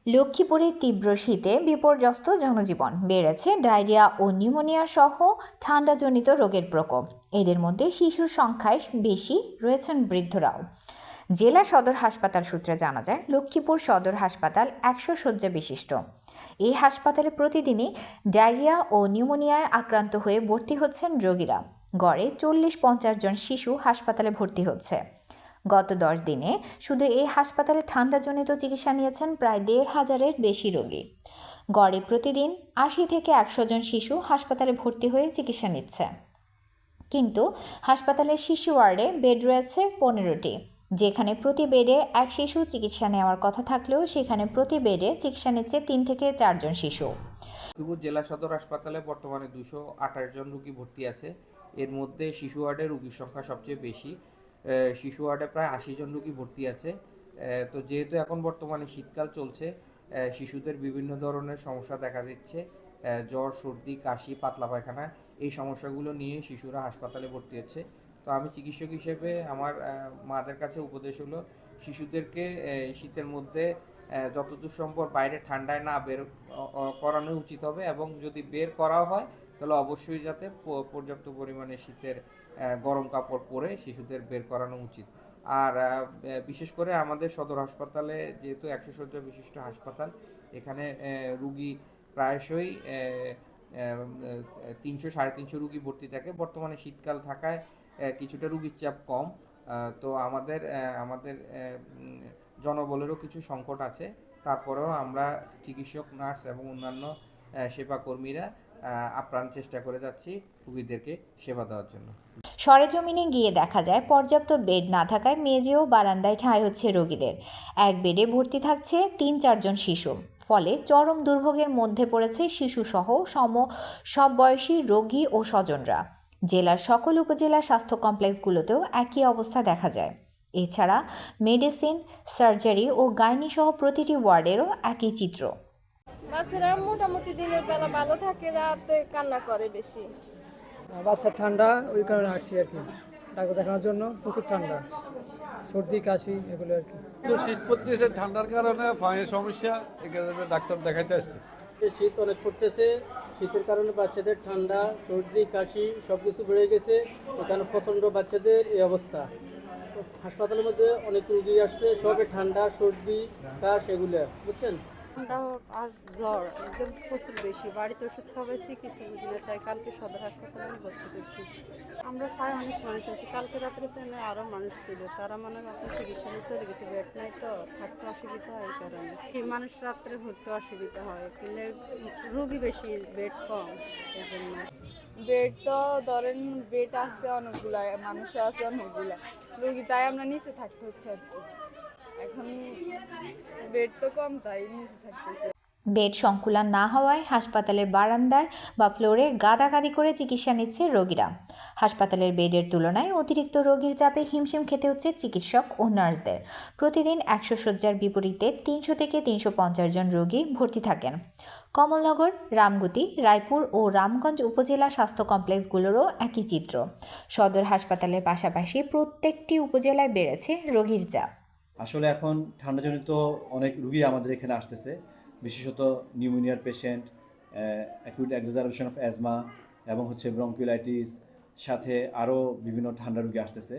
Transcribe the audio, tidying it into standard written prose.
লক্ষ্মীপুরে তীব্র শীতে বিপর্যস্ত জনজীবন, বেড়েছে ডায়রিয়া ও নিউমোনিয়া সহ ঠান্ডাজনিত রোগের প্রকোপ। এদের মধ্যে শিশুর সংখ্যায় বেশি, রয়েছেন বৃদ্ধরাও। জেলা সদর হাসপাতাল সূত্রে জানা যায়, লক্ষ্মীপুর সদর হাসপাতাল 100 শয্যা বিশিষ্ট। এই হাসপাতালে প্রতিদিনই ডায়রিয়া ও নিউমোনিয়ায় আক্রান্ত হয়ে ভর্তি হচ্ছেন রোগীরা। গড়ে 40-50 জন শিশু হাসপাতালে ভর্তি হচ্ছে। গত 10 দিনে শুধু এই হাসপাতালে ঠান্ডাজনিত চিকিৎসা নিয়েছেন প্রায় 1,500-এর বেশি রোগী। গড়ে প্রতিদিন 80 থেকে 100 জন শিশু হাসপাতালে ভর্তি হয়ে চিকিৎসা নিচ্ছে। কিন্তু হাসপাতালের শিশু ওয়ার্ডে বেড রয়েছে 15টি, যেখানে প্রতি বেডে এক শিশু চিকিৎসা নেওয়ার কথা থাকলেও সেখানে প্রতি বেডে চিকিৎসা নিচ্ছে 3 থেকে 4 জন শিশু। লক্ষ্মীপুর জেলা সদর হাসপাতালে বর্তমানে 228 জন রোগী ভর্তি আছে। এর মধ্যে শিশু ওয়ার্ডে রোগীর সংখ্যা সবচেয়ে বেশি। শিশু ওয়ার্ডে প্রায় 80 জন রোগী ভর্তি আছে। তো যেহেতু এখন বর্তমানে শীতকাল চলছে, শিশুদের বিভিন্ন ধরনের সমস্যা দেখা দিচ্ছে। জ্বর, সর্দি, কাশি, পাতলা পায়খানা, এই সমস্যাগুলো নিয়ে শিশুরা হাসপাতালে ভর্তি হচ্ছে। তো আমি চিকিৎসক হিসেবে আমার মাদের কাছে উপদেশ হলো, শিশুদেরকে শীতের মধ্যে যতদূর সম্ভব বাইরে ঠান্ডায় না বের করানো উচিত হবে, এবং যদি বের করা হয় তাহলে অবশ্যই যাতে পর্যাপ্ত পরিমাণে শীতের গরম কাপড় পরে শিশুদের বের করানো উচিত। আর বিশেষ করে আমাদের সদর হাসপাতালে যেহেতু 100 শয্যা বিশিষ্ট হাসপাতাল, এখানে রুগী প্রায়শই 300-350 রুগী ভর্তি থাকে। বর্তমানে শীতকাল থাকায় কিছুটা রুগীর চাপ কম। তো আমাদের আমাদের জনবলেরও কিছু সংকট আছে। তারপরেও আমরা চিকিৎসক, নার্স এবং অন্যান্য সেবা কর্মীরা আপ্রাণ চেষ্টা করে যাচ্ছি রোগীদেরকে সেবা দেওয়ার জন্য। সরেজমিনে গিয়ে দেখা যায়, পর্যাপ্ত বেড না থাকায় মেঝে ও বারান্দায় ঠাঁই হচ্ছে রোগীদের। এক বেডে ভর্তি থাকছে 3-4 জন শিশু। ফলে চরম দুর্ভোগের মধ্যে পড়েছে শিশুসহ সব বয়সী রোগী ও স্বজনরা। জেলার সকল উপজেলা স্বাস্থ্য কমপ্লেক্সগুলোতেও একই অবস্থা দেখা যায়। এছাড়া মেডিসিন, সার্জারি ও গাইনি সহ প্রতিটি ওয়ার্ডেরও একই চিত্র। বাচ্চারা মোটামুটি দিনের বেলা ভালো থাকে, রাতে কান্না করে বেশি। বাচ্চার ঠান্ডা, ওই কারণে আসছি আর কি, ডাক্তার দেখানোর জন্য। প্রচুর ঠান্ডা, সর্দি, কাশি, এগুলো আর কি। তো শীত পড়তেছে, ঠান্ডার কারণে পায়ের সমস্যা, এখানে ডাক্তার দেখাইতে আসছে। শীত অনেক পড়তেছে, শীতের কারণে বাচ্চাদের ঠান্ডা, সর্দি, কাশি সব কিছু বেড়ে গেছে। এখানে প্রচণ্ড বাচ্চাদের এই অবস্থা। হাসপাতালের মধ্যে অনেক রুগী আসছে, সবে ঠান্ডা, সর্দি, কাশ এগুলো, বুঝছেন। ঠান্ডা আর জ্বর একদম প্রচুর বেশি। বাড়িতে ওষুধ খাওয়াইছি, কিছু বুঝি না, তাই কালকে সদর হাসপাতালে ভর্তি করছি। আমরা প্রায় অনেক মানুষ আছি। কালকে রাত্রে তো আরও মানুষ ছিল, তারা মনে হয় আপনার চিকিৎসা নিয়ে চলে গেছে। বেড নাই তো, থাকতে অসুবিধা হয়, এই কারণে এই মানুষ রাত্রে ভর্তি অসুবিধা হয়, কিন্তু রুগী বেশি, বেড কম, এই জন্য। বেড তো ধরেন বেড আছে অনেকগুলা, মানুষও আছে অনেকগুলা রোগী, তাই আমরা নিচে থাকতে হচ্ছে আর কি। এখন বেড তো কম, তাই নিচে থাকতেছে। বেড সংকুলান না হওয়ায় হাসপাতালের বারান্দায় বা ফ্লোরে গাদাগাদি করে চিকিৎসা নিচ্ছে রোগীরা। হাসপাতালের বেডের তুলনায় অতিরিক্ত রোগীর চাপে হিমশিম খেতে হচ্ছে চিকিৎসক ও নার্সদের। প্রতিদিন 100 শয্যার বিপরীতে 300 থেকে 350 জন রোগী ভর্তি থাকেন। কমলনগর, রামগতি, রায়পুর ও রামগঞ্জ উপজেলা স্বাস্থ্য কমপ্লেক্সগুলোরও একই চিত্র। সদর হাসপাতালের পাশাপাশি প্রত্যেকটি উপজেলায় বেড়েছে রোগীর চাপ। আসলে এখন ঠান্ডাজনিত অনেক রুগী আমাদের এখানে আসতেছে, বিশেষত নিউমোনিয়ার patient, acute exacerbation of asthma এবং ব্রঙ্কিওলাইটিস, সাথে আরও বিভিন্ন ঠান্ডা রুগী আসতেছে।